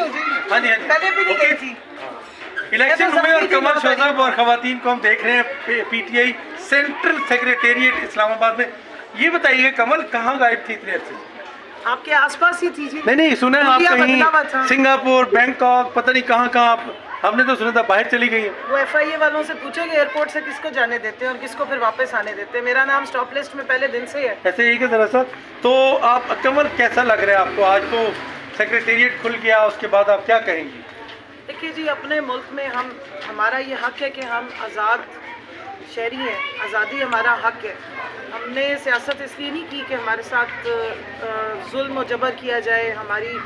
हूँ जी। हाँ जी, हाँ जी। पहले भी नहीं गई थी। इलेक्शन हुए और कमर शोजब और खवातीन को हम देख रहे हैं पीटीआई सेंट्रल सेक्रेटेरिएट इस्लामाबाद में। ये बताइए कमल कहाँ गायब थी इतने अर्से से? आपके आसपास ही थी जी। नहीं सुना है आप इंडिया बदला हुआ था। कहीं सिंगापुर, बैंकॉक, पता नहीं कहाँ कहाँ, हमने तो सुना था बाहर चली गई है। वो FIA वालों से पूछेंगे एयरपोर्ट से किसको जाने देते हैं और किसको फिर वापस आने देते हैं। मेरा नाम स्टॉप लिस्ट में पहले दिन से है। ऐसे ही कि दरअसल तो आप कमल कैसा लग रहा है आपको? आज तो सेक्रेटेरिएट खुल गया, उसके बाद आप क्या कहेंगी? देखिए जी, अपने मुल्क में हमारा ये हक है कि हम आज़ाद शहरी हैं, आज़ादी हमारा हक है। हमने सियासत इसलिए नहीं की कि हमारे साथ जुल्म और जबर किया जाए, हमारी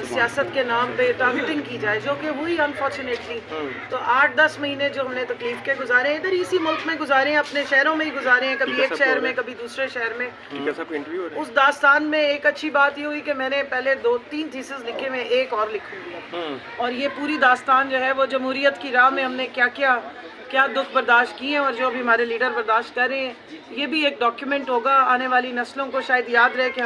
सियासत के नाम पे टारगेटिंग की जाए, जो कि हुई अनफॉर्चुनेटली। तो 8-10 महीने जो हमने तकलीफ के गुजारे इधर इसी मुल्क में गुजारे हैं, अपने शहरों में ही गुजारे हैं, कभी एक शहर में कभी दूसरे शहर में। उस दास्तान में एक अच्छी बात ये हुई कि मैंने पहले 2-3 थीसिस लिखे, मैं एक और लिखूंगी। और ये पूरी दास्तान जो है वो जमहूरियत की राह में हमने क्या दुख बर्दाश्त किए हैं और जो अभी हमारे लीडर बर्दाश्त कर रहे हैं, ये भी एक डॉक्यूमेंट होगा। आने वाली नस्लों को शायद याद रहे कि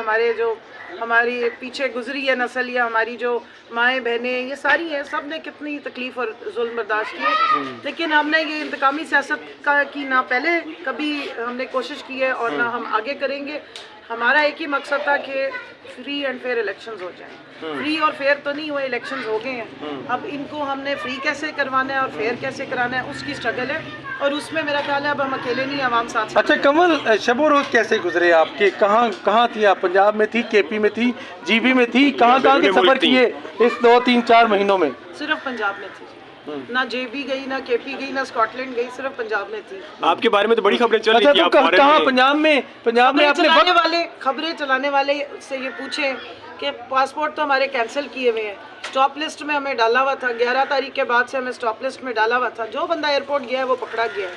हमारी पीछे गुजरी है नस्ल या हमारी जो माएँ बहनें ये सारी हैं, सब ने कितनी तकलीफ़ और जुल्म बर्दाश्त किए। लेकिन हमने ये इंतकामी सियासत की ना पहले कभी हमने कोशिश की है और ना हम आगे करेंगे। हमारा एक ही मकसद था कि फ्री एंड फेयर इलेक्शंस हो जाएं। फ्री और फेयर तो नहीं हुए, इलेक्शंस हो गए हैं। अब इनको हमने फ्री कैसे करवाना है और फेयर कैसे कराना है उसकी स्ट्रगल है, और उसमें मेरा ख्याल है अब हम अकेले नहीं, आवाम साथ। अच्छा कमल, शबो रोज कैसे गुजरे आपके? कहाँ थी आप? पंजाब में थी, KP में थी, GB में थी, कहाँ के सफर किए इस 2-3-4 महीनों में? सिर्फ पंजाब में थी, ना JB गई, ना KP गई, ना स्कॉटलैंड गई, सिर्फ पंजाब में थी। आपके बारे में तो बड़ी खबरें चल रही थी। अच्छा तो कहाँ पंजाब में आपने खबरें चलाने वाले से ये पूछें कि पासपोर्ट तो हमारे कैंसिल किए हुए हैं, स्टॉप लिस्ट में हमें डाला हुआ था, 11 तारीख के बाद से हमें स्टॉप लिस्ट में डाला हुआ था। जो बंदा एयरपोर्ट गया है वो पकड़ा गया है।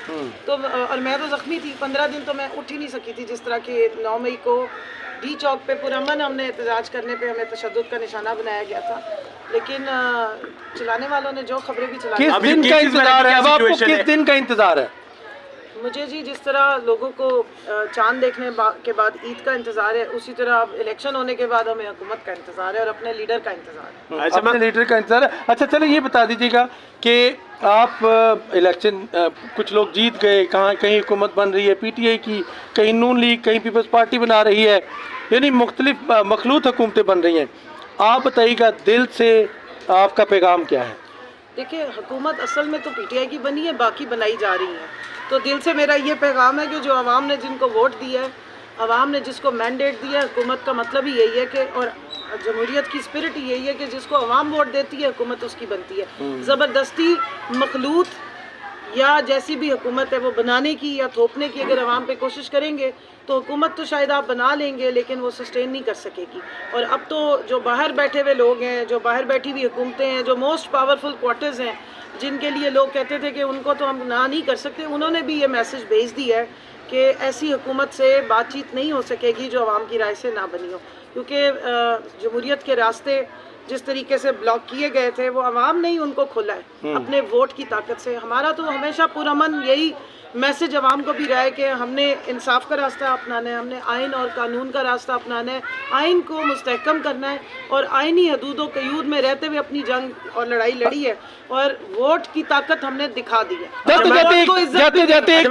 तो और मैं तो जख्मी थी, 15 दिन तो मैं उठ ही नहीं सकी थी। जिस तरह कि 9 मई को डी चौक पे पुरअमन हमने एहतजाज करने पे हमें तशद्दुद का निशाना बनाया गया था, लेकिन चलाने वालों ने जो खबरें भी चलाई। किस दिन का इंतजार है अब आपको? किस दिन का इंतजार है? मुझे जी जिस तरह लोगों को चांद देखने के बाद ईद का इंतज़ार है, उसी तरह अब इलेक्शन होने के बाद हमें हुकूमत का इंतज़ार है और अपने लीडर का इंतज़ार है। अपने लीडर का इंतजार है। अच्छा चलो ये बता दीजिएगा कि आप इलेक्शन कुछ लोग जीत गए, कहीं हुकूमत बन रही है PTI की, कहीं नून लीग, कहीं पीपल्स पार्टी बना रही है, यानी मुख्तलिफ मखलूत हुकूमतें बन रही हैं। आप बताइएगा दिल से आपका पैगाम क्या है? देखिए, हुकूमत असल में तो PTI की बनी है, बाकी बनाई जा रही है। तो दिल से मेरा ये पैगाम है कि जो आवाम ने जिनको वोट दिया है, आवाम ने जिसको मैंडेट दिया है, हुकूमत का मतलब ही यही है कि, और जमहूरियत की स्पिरिट ही यही है कि जिसको आवाम वोट देती है हुकूमत उसकी बनती है। ज़बरदस्ती मखलूत या जैसी भी हुकूमत है वो बनाने की या थोपने की अगर आवाम पे कोशिश करेंगे तो हुकूमत तो शायद आप बना लेंगे, लेकिन वो सस्टेन नहीं कर सकेगी। और अब तो जो बाहर बैठे हुए लोग हैं, जो बाहर बैठी हुई हुकूमतें हैं, जो मोस्ट पावरफुल क्वार्टर्स हैं, जिनके लिए लोग कहते थे कि उनको तो हम ना नहीं कर सकते, उन्होंने भी ये मैसेज भेज दिया है कि ऐसी हुकूमत से बातचीत नहीं हो सकेगी जो आवाम की राय से ना बनी हो। क्योंकि जमहूरियत के रास्ते जिस तरीके से ब्लॉक किए गए थे वो आवाम ने ही उनको खोला है अपने वोट की ताकत से। हमारा तो हमेशा पुरअमन यही मैसेज आवाम को भी रहा है कि हमने इंसाफ का रास्ता अपनाना है, हमने आइन और कानून का रास्ता अपनाना है, आइन को मुस्तहकम करना है और आइनी हदूद व क़यूद में रहते हुए अपनी जंग और लड़ाई लड़ी है और वोट की ताकत हमने दिखा दी है। जाते जाते एक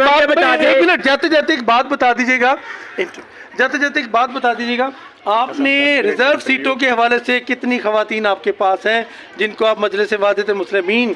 बात बता दीजिएगा, आपने रिजर्व सीटों के हवाले से कितनी खवातीन आपके पास हैं जिनको आप मजलिस वाहिदत मुस्लिमीन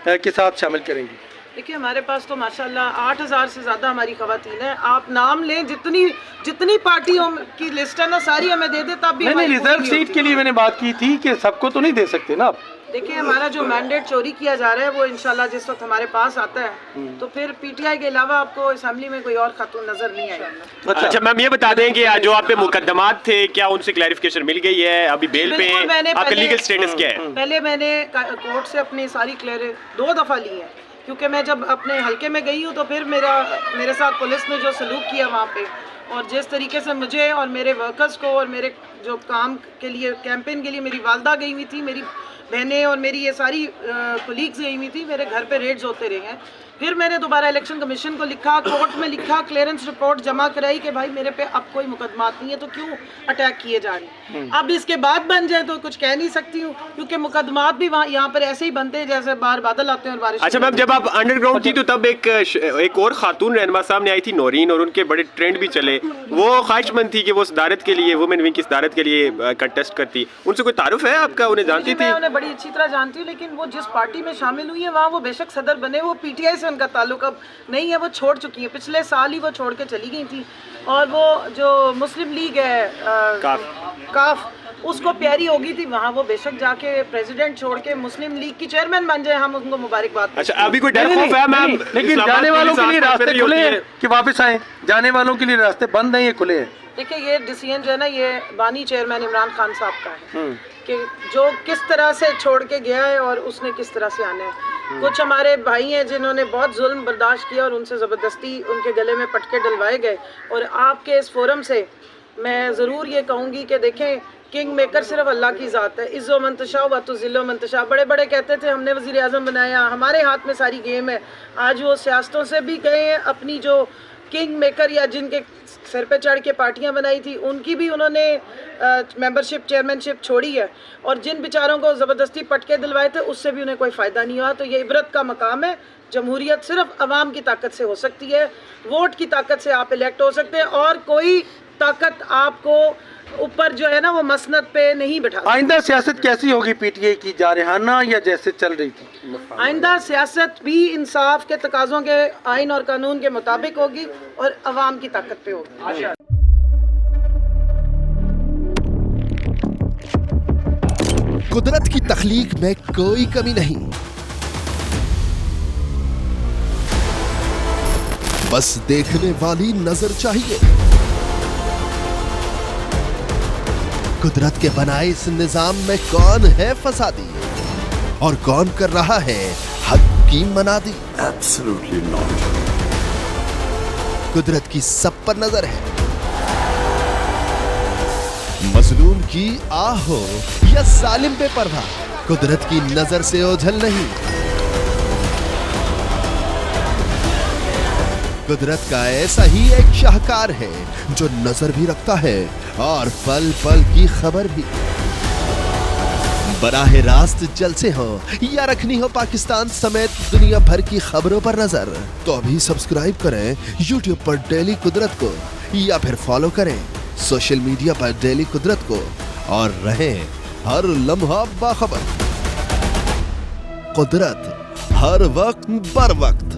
के साथ शामिल करेंगी? देखिए, हमारे पास तो माशाल्लाह 8000 से ज़्यादा हमारी खवातीन हैं। आप नाम लें, जितनी पार्टियों की लिस्ट है ना सारी हमें दे दे तब भी। मैंने रिजर्व सीट के लिए मैंने बात की थी कि सबको तो नहीं दे सकते ना आप। देखिए, हमारा जो मैंडेट चोरी किया जा रहा है वो इंशाल्लाह जिस वक्त हमारे पास आता है तो फिर PTI के अलावा आपको असेंबली में कोई और खातून नजर नहीं आएगी। अच्छा मैम, ये बता दें कि जो आप पे मुकदमात थे क्या उनसे क्लैरिफिकेशन मिल गई है? अभी बेल पे हैं, आपका लीगल स्टेटस क्या है? पहले मैंने कोर्ट से अपनी सारी क्लियर 2 दफ़ा ली है, क्योंकि मैं जब अपने हल्के में गई हूँ तो फिर मेरे साथ पुलिस ने जो सलूक किया वहाँ पे, और जिस तरीके से मुझे और मेरे वर्कर्स को और मेरे जो काम के लिए कैंपेन के लिए मेरी वालदा गई हुई थी, मेरी बहनें और मेरी ये सारी कोलीग्स गई हुई थी, मेरे घर पे रेड्स होते रहे हैं फिर मैंने दोबारा इलेक्शन कमीशन को लिखा, कोर्ट में लिखा, क्लियरेंस रिपोर्ट जमा कराई कि भाई मेरे पे अब कोई मुकदमात नहीं है, तो क्यों अटैक किए जा रहे हैं। अब इसके बाद बन जाए तो कुछ कह नहीं सकती हूँ, क्योंकि मुकदमात भी वहाँ यहाँ पर ऐसे ही बनते हैं जैसे बाहर बादल आते हैं और बारिश। अच्छा मैम, जब आप अंडरग्राउंड थी तो तब एक और खातून रहनुमा सामने आई थी, नौरीन, और उनके बड़े ट्रेंड भी चले। वो ख्वाहिशमंद थी कि वो सदारत के लिए, वुमेन विंग की सदारत के लिए कंटेस्ट करती। उनसे कोई तारुफ है आपका, उन्हें जानती थी? मैं उन्हें बड़ी अच्छी तरह जानती हूँ, लेकिन वो जिस पार्टी में शामिल हुई है वहाँ वो बेशक सदर बने, वो पीटीआई से उनका ताल्लुक अब नहीं है, वो छोड़ चुकी है, पिछले साल ही वो छोड़ के चली गई थी। और वो जो मुस्लिम लीग है काफ उसको प्यारी होगी थी, वहाँ वो बेशक जाके प्रेसिडेंट छोड़ के मुस्लिम लीग की चेयरमैन बन जाए, हम उनको मुबारकबाद। अच्छा, अभी कोई डर खौफ है मैम? लेकिन जाने वालों के लिए रास्ते खुले हैं कि वापस आए, जाने वालों के लिए रास्ते बंद नहीं है, खुले हैं। देखिए ये डिसीजन जो है ना, ये बानी चेयरमैन इमरान खान साहब का है कि जो किस तरह से छोड़ के गया है और उसने किस तरह से आना है। कुछ हमारे भाई हैं जिन्होंने बहुत जुल्म बर्दाश्त किया और उनसे ज़बरदस्ती उनके गले में पटके डलवाए गए। और आपके इस फोरम से मैं ज़रूर ये कहूँगी कि देखें, किंग मेकर सिर्फ अल्लाह की ज़ात है। इज़्ज़ो मंतशा व तुज़िल्लो मंतशा। बड़े बड़े कहते थे हमने वज़ीर आज़म बनाया, हमारे हाथ में सारी गेम है। आज वो सियासतों से भी गए हैं, अपनी जो किंग मेकर या जिनके सिर पे चढ़ के पार्टियां बनाई थी उनकी भी उन्होंने मेंबरशिप चेयरमैनशिप छोड़ी है। और जिन बेचारों को ज़बरदस्ती पटके दिलवाए थे उससे भी उन्हें कोई फ़ायदा नहीं हुआ। तो ये इबरत का मकाम है। जमहूरियत सिर्फ अवाम की ताकत से हो सकती है, वोट की ताकत से आप इलेक्ट हो सकते हैं, और कोई ताकत आपको ऊपर जो है ना वो मसनद पे नहीं बैठा। आइंदा सियासत कैसी होगी पीटीआई की, जारहाना या जैसे चल रही थी? आइंदा सियासत भी इंसाफ के तकाज़ों के, आइन और कानून के मुताबिक होगी और अवाम की ताकत पे होगी। कुदरत की तख्लीक में कोई कमी नहीं, बस देखने वाली नजर चाहिए। कुदरत के बनाए इस निजाम में कौन है फसादी और कौन कर रहा है हक की मनादी? Absolutely not. कुदरत की सब पर नजर है। मजलूम की आह हो या जालिम पे परवाह, कुदरत की नजर से ओझल नहीं। कुदरत का ऐसा ही एक शाहकार है जो नजर भी रखता है और पल पल की खबर भी। बराह रास्त जलसे हो या रखनी हो पाकिस्तान समेत दुनिया भर की खबरों पर नजर, तो अभी सब्सक्राइब करें YouTube पर डेली कुदरत को, या फिर फॉलो करें सोशल मीडिया पर डेली कुदरत को, और रहें हर लम्हा बाखबर। कुदरत हर वक्त बर वक्त।